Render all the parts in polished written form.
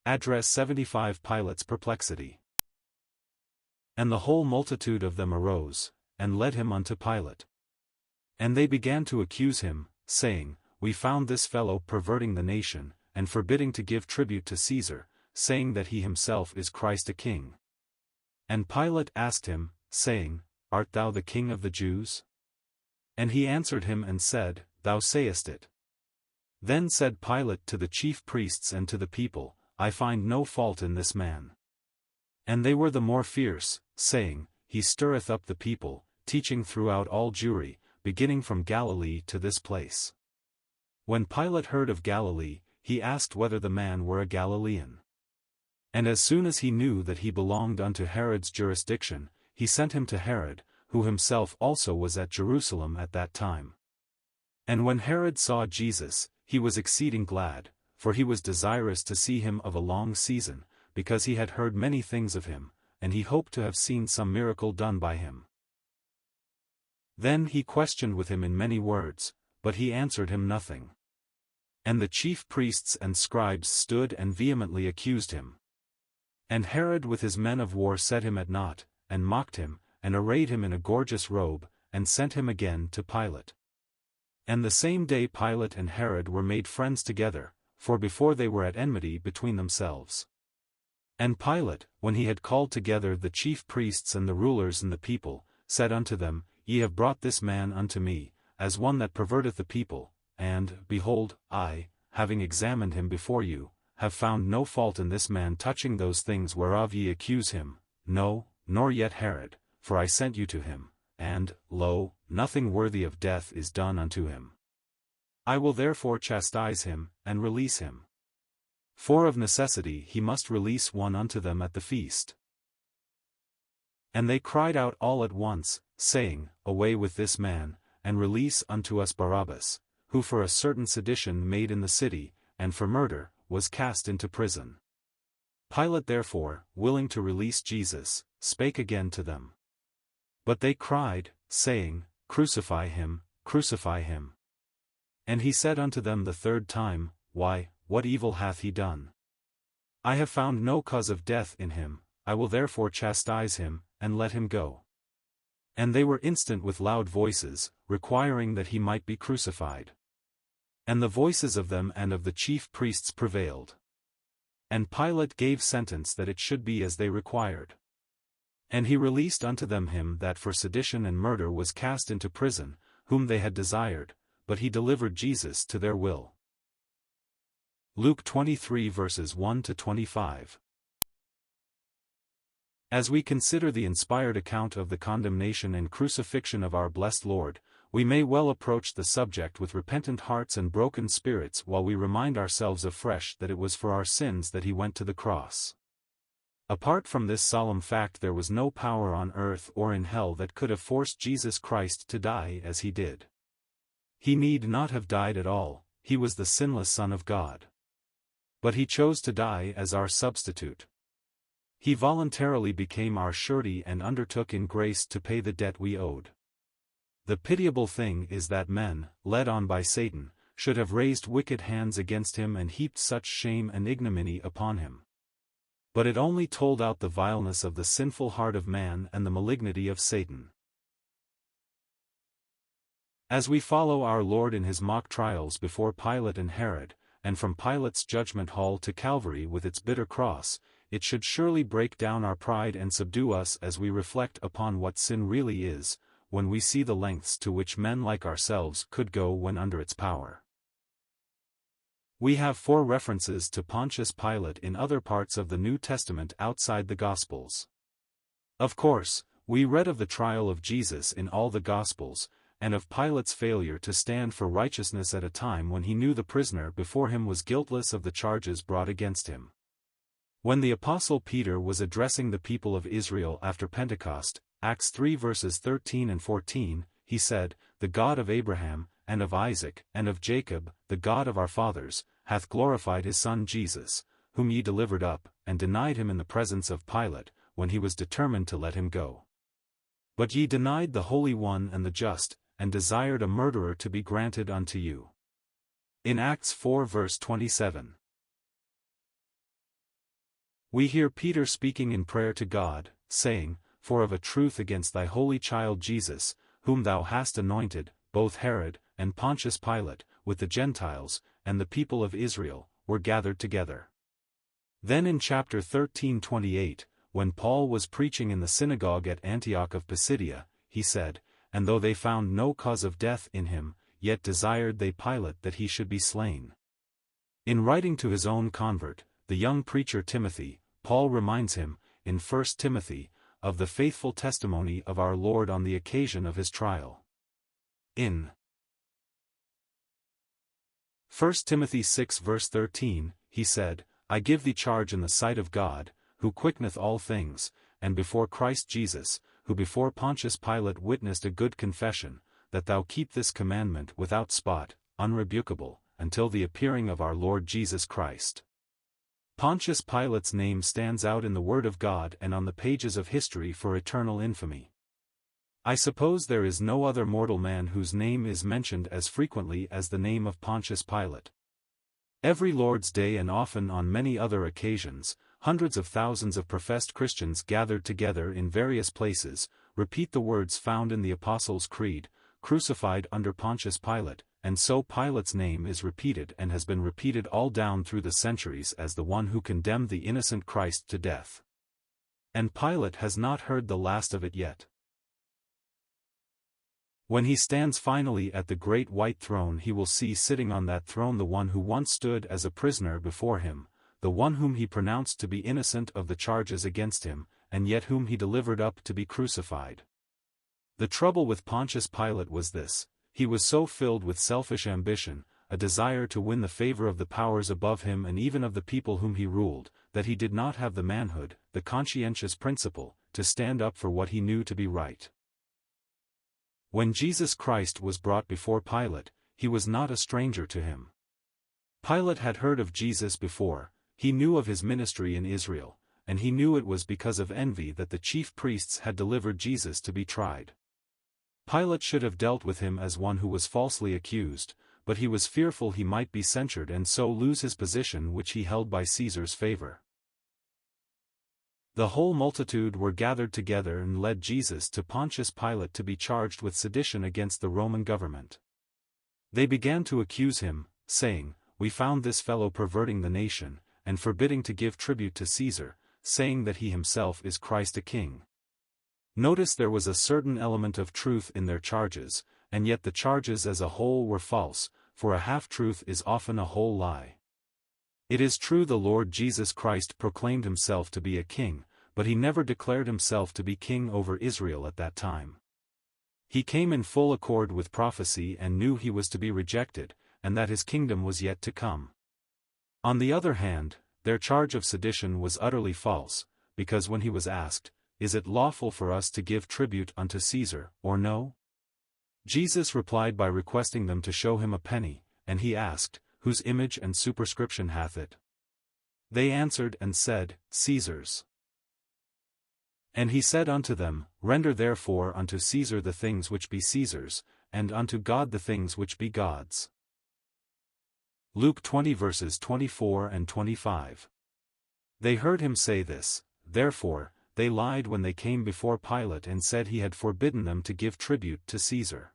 Address 75 Pilate's Perplexity. And the whole multitude of them arose, and led him unto Pilate. And they began to accuse him, saying, We found this fellow perverting the nation, and forbidding to give tribute to Caesar, saying that he himself is Christ a king. And Pilate asked him, saying, Art thou the king of the Jews? And he answered him and said, Thou sayest it. Then said Pilate to the chief priests and to the people, I find no fault in this man. And they were the more fierce, saying, He stirreth up the people, teaching throughout all Jewry, beginning from Galilee to this place. When Pilate heard of Galilee, he asked whether the man were a Galilean. And as soon as he knew that he belonged unto Herod's jurisdiction, he sent him to Herod, who himself also was at Jerusalem at that time. And when Herod saw Jesus, he was exceeding glad, for he was desirous to see him of a long season, because he had heard many things of him, and he hoped to have seen some miracle done by him. Then he questioned with him in many words, but he answered him nothing. And the chief priests and scribes stood and vehemently accused him. And Herod with his men of war set him at naught, and mocked him, and arrayed him in a gorgeous robe, and sent him again to Pilate. And the same day Pilate and Herod were made friends together, for before they were at enmity between themselves. And Pilate, when he had called together the chief priests and the rulers and the people, said unto them, Ye have brought this man unto me, as one that perverteth the people, and, behold, I, having examined him before you, have found no fault in this man touching those things whereof ye accuse him, no, nor yet Herod, for I sent you to him, and, lo, nothing worthy of death is done unto him. I will therefore chastise him, and release him. For of necessity he must release one unto them at the feast. And they cried out all at once, saying, Away with this man, and release unto us Barabbas, who for a certain sedition made in the city, and for murder, was cast into prison. Pilate therefore, willing to release Jesus, spake again to them. But they cried, saying, Crucify him, crucify him. And he said unto them the third time, Why, what evil hath he done? I have found no cause of death in him, I will therefore chastise him, and let him go. And they were instant with loud voices, requiring that he might be crucified. And the voices of them and of the chief priests prevailed. And Pilate gave sentence that it should be as they required. And he released unto them him that for sedition and murder was cast into prison, whom they had desired, but he delivered Jesus to their will. Luke 23 verses 1 to 25. As we consider the inspired account of the condemnation and crucifixion of our blessed Lord, we may well approach the subject with repentant hearts and broken spirits while we remind ourselves afresh that it was for our sins that he went to the cross. Apart from this solemn fact, there was no power on earth or in hell that could have forced Jesus Christ to die as he did. He need not have died at all, he was the sinless Son of God. But he chose to die as our substitute. He voluntarily became our surety and undertook in grace to pay the debt we owed. The pitiable thing is that men, led on by Satan, should have raised wicked hands against him and heaped such shame and ignominy upon him. But it only told out the vileness of the sinful heart of man and the malignity of Satan. As we follow our Lord in his mock trials before Pilate and Herod, and from Pilate's judgment hall to Calvary with its bitter cross, it should surely break down our pride and subdue us as we reflect upon what sin really is, when we see the lengths to which men like ourselves could go when under its power. We have 4 references to Pontius Pilate in other parts of the New Testament outside the Gospels. Of course, we read of the trial of Jesus in all the Gospels, and of Pilate's failure to stand for righteousness at a time when he knew the prisoner before him was guiltless of the charges brought against him. When the Apostle Peter was addressing the people of Israel after Pentecost, Acts 3 verses 13 and 14, he said, The God of Abraham, and of Isaac, and of Jacob, the God of our fathers, hath glorified his Son Jesus, whom ye delivered up, and denied him in the presence of Pilate, when he was determined to let him go. But ye denied the Holy One and the Just, and desired a murderer to be granted unto you. In Acts 4 verse 27. We hear Peter speaking in prayer to God, saying, "For of a truth against thy holy child Jesus, whom thou hast anointed, both Herod, and Pontius Pilate, with the Gentiles, and the people of Israel, were gathered together." Then in chapter 13:28, when Paul was preaching in the synagogue at Antioch of Pisidia, he said, "And though they found no cause of death in him, yet desired they Pilate that he should be slain." In writing to his own convert, the young preacher Timothy, Paul reminds him, in 1 Timothy, of the faithful testimony of our Lord on the occasion of his trial. In 1 Timothy 6 verse 13, he said, "I give thee charge in the sight of God, who quickeneth all things, and before Christ Jesus, who before Pontius Pilate witnessed a good confession, that thou keep this commandment without spot, unrebukable, until the appearing of our Lord Jesus Christ." Pontius Pilate's name stands out in the Word of God and on the pages of history for eternal infamy. I suppose there is no other mortal man whose name is mentioned as frequently as the name of Pontius Pilate. Every Lord's Day and often on many other occasions, hundreds of thousands of professed Christians gathered together in various places, repeat the words found in the Apostles' Creed, "Crucified under Pontius Pilate," and so Pilate's name is repeated and has been repeated all down through the centuries as the one who condemned the innocent Christ to death. And Pilate has not heard the last of it yet. When he stands finally at the great white throne, he will see sitting on that throne the one who once stood as a prisoner before him, the one whom he pronounced to be innocent of the charges against him, and yet whom he delivered up to be crucified. The trouble with Pontius Pilate was this: he was so filled with selfish ambition, a desire to win the favor of the powers above him and even of the people whom he ruled, that he did not have the manhood, the conscientious principle, to stand up for what he knew to be right. When Jesus Christ was brought before Pilate, he was not a stranger to him. Pilate had heard of Jesus before, he knew of his ministry in Israel, and he knew it was because of envy that the chief priests had delivered Jesus to be tried. Pilate should have dealt with him as one who was falsely accused, but he was fearful he might be censured and so lose his position which he held by Caesar's favor. The whole multitude were gathered together and led Jesus to Pontius Pilate to be charged with sedition against the Roman government. They began to accuse him, saying, "We found this fellow perverting the nation, and forbidding to give tribute to Caesar, saying that he himself is Christ a king." Notice there was a certain element of truth in their charges, and yet the charges as a whole were false, for a half-truth is often a whole lie. It is true the Lord Jesus Christ proclaimed himself to be a king, but he never declared himself to be king over Israel at that time. He came in full accord with prophecy and knew he was to be rejected, and that his kingdom was yet to come. On the other hand, their charge of sedition was utterly false, because when he was asked, "Is it lawful for us to give tribute unto Caesar, or no?" Jesus replied by requesting them to show him a penny, and he asked, "Whose image and superscription hath it?" They answered and said, "Caesar's." And he said unto them, "Render therefore unto Caesar the things which be Caesar's, and unto God the things which be God's." Luke 20 verses 24 and 25. They heard him say this, therefore, they lied when they came before Pilate and said he had forbidden them to give tribute to Caesar.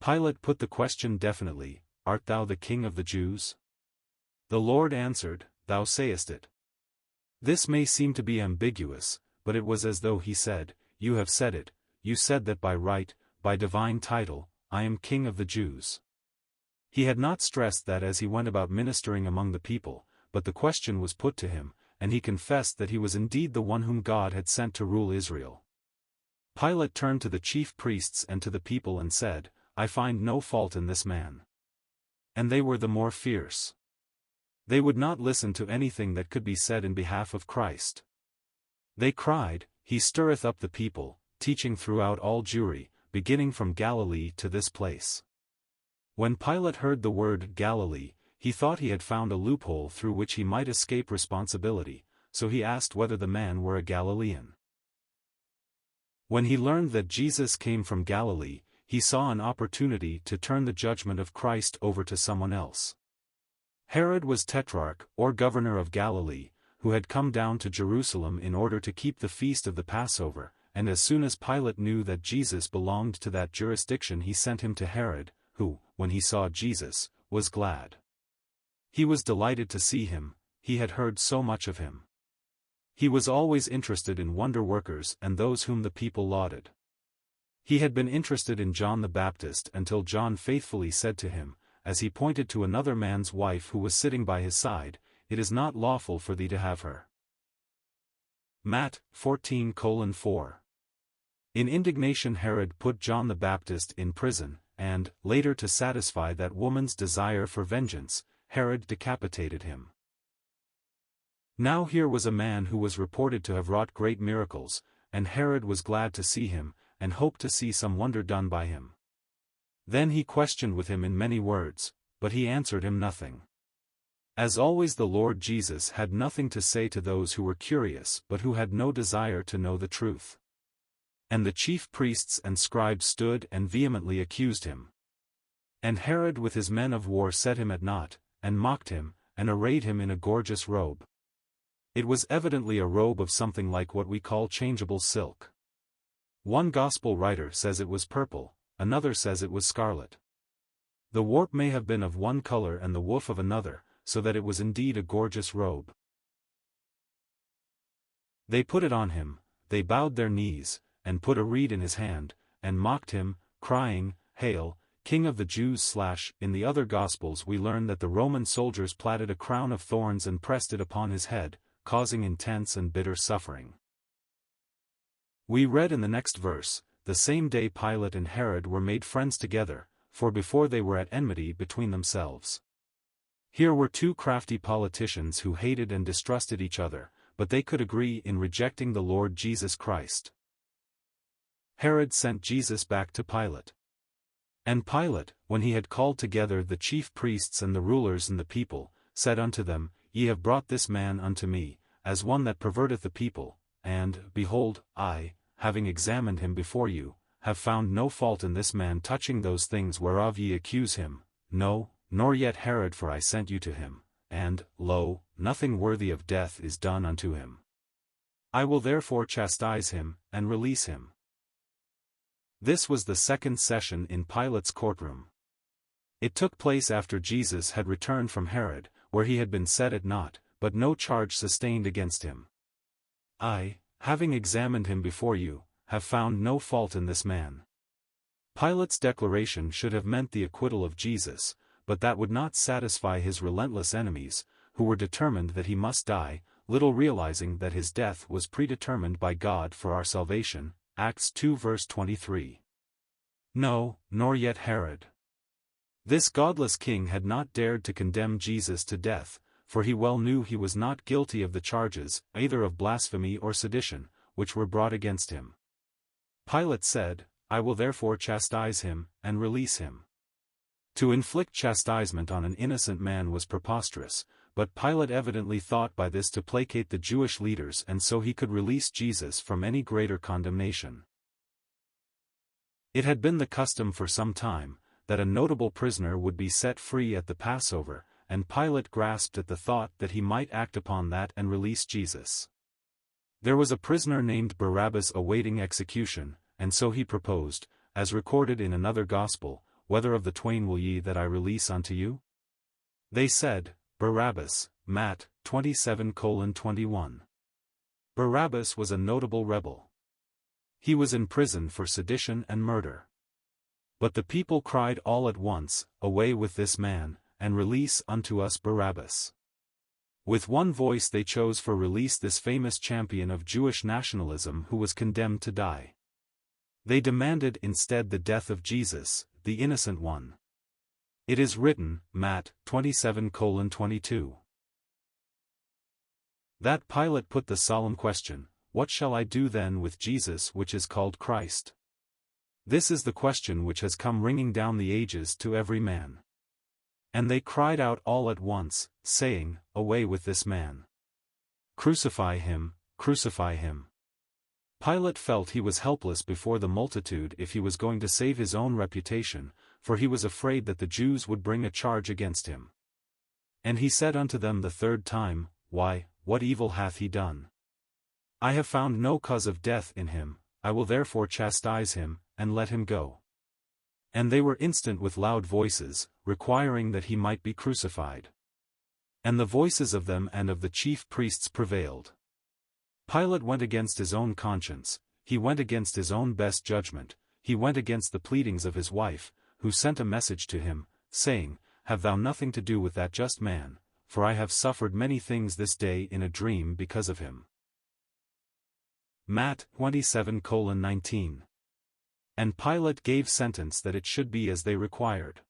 Pilate put the question definitely, "Art thou the king of the Jews?" The Lord answered, "Thou sayest it." This may seem to be ambiguous, but it was as though he said, "You have said it, you said that by right, by divine title, I am king of the Jews." He had not stressed that as he went about ministering among the people, but the question was put to him, and he confessed that he was indeed the one whom God had sent to rule Israel. Pilate turned to the chief priests and to the people and said, "I find no fault in this man." And they were the more fierce. They would not listen to anything that could be said in behalf of Christ. They cried, "He stirreth up the people, teaching throughout all Jewry, beginning from Galilee to this place." When Pilate heard the word Galilee, he thought he had found a loophole through which he might escape responsibility, so he asked whether the man were a Galilean. When he learned that Jesus came from Galilee, he saw an opportunity to turn the judgment of Christ over to someone else. Herod was tetrarch, or governor of Galilee, who had come down to Jerusalem in order to keep the feast of the Passover, and as soon as Pilate knew that Jesus belonged to that jurisdiction he sent him to Herod, who, when he saw Jesus, was glad. He was delighted to see him, he had heard so much of him. He was always interested in wonder-workers and those whom the people lauded. He had been interested in John the Baptist until John faithfully said to him, as he pointed to another man's wife who was sitting by his side, "It is not lawful for thee to have her." Matt. 14:4. In indignation Herod put John the Baptist in prison, and, later to satisfy that woman's desire for vengeance, Herod decapitated him. Now here was a man who was reported to have wrought great miracles, and Herod was glad to see him, and hoped to see some wonder done by him. Then he questioned with him in many words, but he answered him nothing. As always the Lord Jesus had nothing to say to those who were curious but who had no desire to know the truth. And the chief priests and scribes stood and vehemently accused him. And Herod with his men of war set him at naught, and mocked him, and arrayed him in a gorgeous robe. It was evidently a robe of something like what we call changeable silk. One gospel writer says it was purple, another says it was scarlet. The warp may have been of one color and the woof of another, so that it was indeed a gorgeous robe. They put it on him, they bowed their knees, and put a reed in his hand, and mocked him, crying, "Hail, King of the Jews!" In the other Gospels we learn that the Roman soldiers plaited a crown of thorns and pressed it upon his head, causing intense and bitter suffering. We read in the next verse, "The same day Pilate and Herod were made friends together, for before they were at enmity between themselves." Here were two crafty politicians who hated and distrusted each other, but they could agree in rejecting the Lord Jesus Christ. Herod sent Jesus back to Pilate. And Pilate, when he had called together the chief priests and the rulers and the people, said unto them, "Ye have brought this man unto me, as one that perverteth the people, and, behold, I, having examined him before you, have found no fault in this man touching those things whereof ye accuse him, no, nor yet Herod, for I sent you to him, and, lo, nothing worthy of death is done unto him. I will therefore chastise him, and release him." This was the second session in Pilate's courtroom. It took place after Jesus had returned from Herod, where he had been set at naught, but no charge sustained against him. "I, having examined him before you, have found no fault in this man." Pilate's declaration should have meant the acquittal of Jesus, but that would not satisfy his relentless enemies, who were determined that he must die, little realizing that his death was predetermined by God for our salvation. Acts 2 verse 23. No, nor yet Herod. This godless king had not dared to condemn Jesus to death, for he well knew he was not guilty of the charges, either of blasphemy or sedition, which were brought against him. Pilate said, "I will therefore chastise him, and release him." To inflict chastisement on an innocent man was preposterous, but Pilate evidently thought by this to placate the Jewish leaders and so he could release Jesus from any greater condemnation. It had been the custom for some time, that a notable prisoner would be set free at the Passover, and Pilate grasped at the thought that he might act upon that and release Jesus. There was a prisoner named Barabbas awaiting execution, and so he proposed, as recorded in another Gospel, "Whether of the twain will ye that I release unto you?" They said, "Barabbas." Matt. 27:21. Barabbas was a notable rebel. He was in prison for sedition and murder. But the people cried all at once, "Away with this man, and release unto us Barabbas." With one voice they chose for release this famous champion of Jewish nationalism who was condemned to die. They demanded instead the death of Jesus, the innocent one. It is written, Matt. 27:22. That Pilate put the solemn question, "What shall I do then with Jesus which is called Christ?" This is the question which has come ringing down the ages to every man. And they cried out all at once, saying, "Away with this man! Crucify him, crucify him!" Pilate felt he was helpless before the multitude if he was going to save his own reputation, for he was afraid that the Jews would bring a charge against him. And he said unto them the third time, "Why, what evil hath he done? I have found no cause of death in him, I will therefore chastise him, and let him go. And they were instant with loud voices, requiring that he might be crucified. And the voices of them and of the chief priests prevailed. Pilate went against his own conscience, he went against his own best judgment, he went against the pleadings of his wife, who sent a message to him, saying, Have thou nothing to do with that just man, for I have suffered many things this day in a dream because of him. Matt 27:19. And Pilate gave sentence that it should be as they required.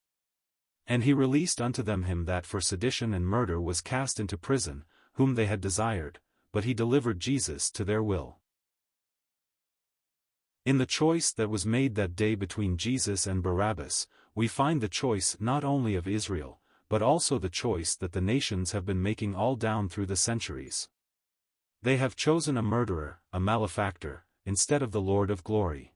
And he released unto them him that for sedition and murder was cast into prison, whom they had desired, but he delivered Jesus to their will. In the choice that was made that day between Jesus and Barabbas, we find the choice not only of Israel, but also the choice that the nations have been making all down through the centuries. They have chosen a murderer, a malefactor, instead of the Lord of glory.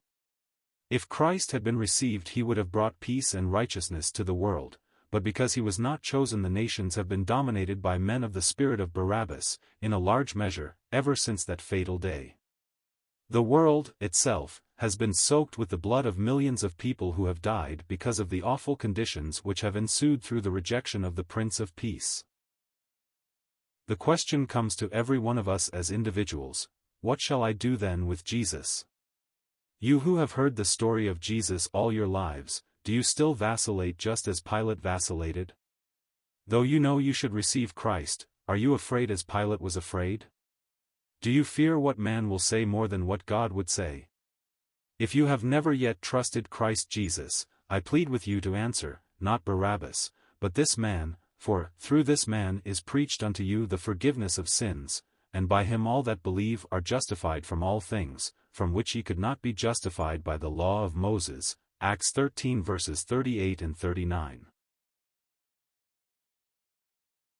If Christ had been received, he would have brought peace and righteousness to the world, but because he was not chosen, the nations have been dominated by men of the spirit of Barabbas, in a large measure, ever since that fatal day. The world, itself, has been soaked with the blood of millions of people who have died because of the awful conditions which have ensued through the rejection of the Prince of Peace. The question comes to every one of us as individuals, what shall I do then with Jesus? You who have heard the story of Jesus all your lives, do you still vacillate just as Pilate vacillated? Though you know you should receive Christ, are you afraid as Pilate was afraid? Do you fear what man will say more than what God would say? If you have never yet trusted Christ Jesus, I plead with you to answer, not Barabbas, but this man, for through this man is preached unto you the forgiveness of sins, and by him all that believe are justified from all things, from which ye could not be justified by the law of Moses. Acts 13 verses 38 and 39.